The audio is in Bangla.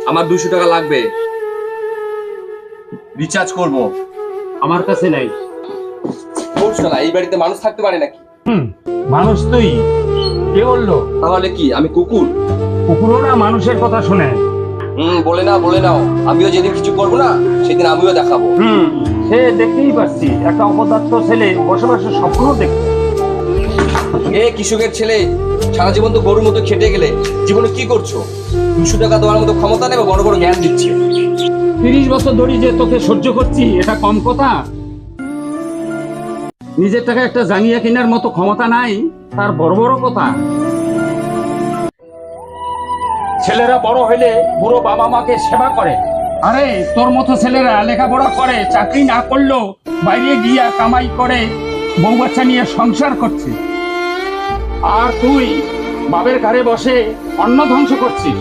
আমার 200 টাকা লাগবে, রিচার্জ করব। আমার কাছে নাই। বলছো না এই বাড়িতে মানুষ থাকতে পারে নাকি? মানুষ তুই, কে বললো? তাহলে কি আমি কুকুর? কুকুরও না মানুষের কথা শুনে। বলে নাও, আমিও যেদিন কিছু করবো না সেদিন আমিও দেখাবো। সে দেখতেই পাচ্ছি, একটা অপদার্থ ছেলে বসবাসের স্বপ্ন দেখছে। এ কৃষকের ছেলে, সারা জীবন তো গরুর মতো খেটে গেলে জীবনে কি করছো? 200 টাকা দেওয়ার মতো ক্ষমতা নেবে, বড় বড় জ্ঞান দিচ্ছে। 30 বছর ধরে যে তোকে সহ্য করছি, এটা কম কথা? নিজের টাকা একটা জাঙ্গিয়া কেনার মতো ক্ষমতা নাই, তার বড় বড় কথা। ছেলেরা বড় হইলে বুড়ো বাবা মাকে সেবা করে। আরে তোর মতো ছেলেরা লেখাপড়া করে, চাকরি না করলেও বাইরে গিয়া কামাই করে বউ বাচ্চা নিয়ে সংসার করছে। আর তুই বাবের ঘরে বসে অন্ন ধ্বংস করছিস।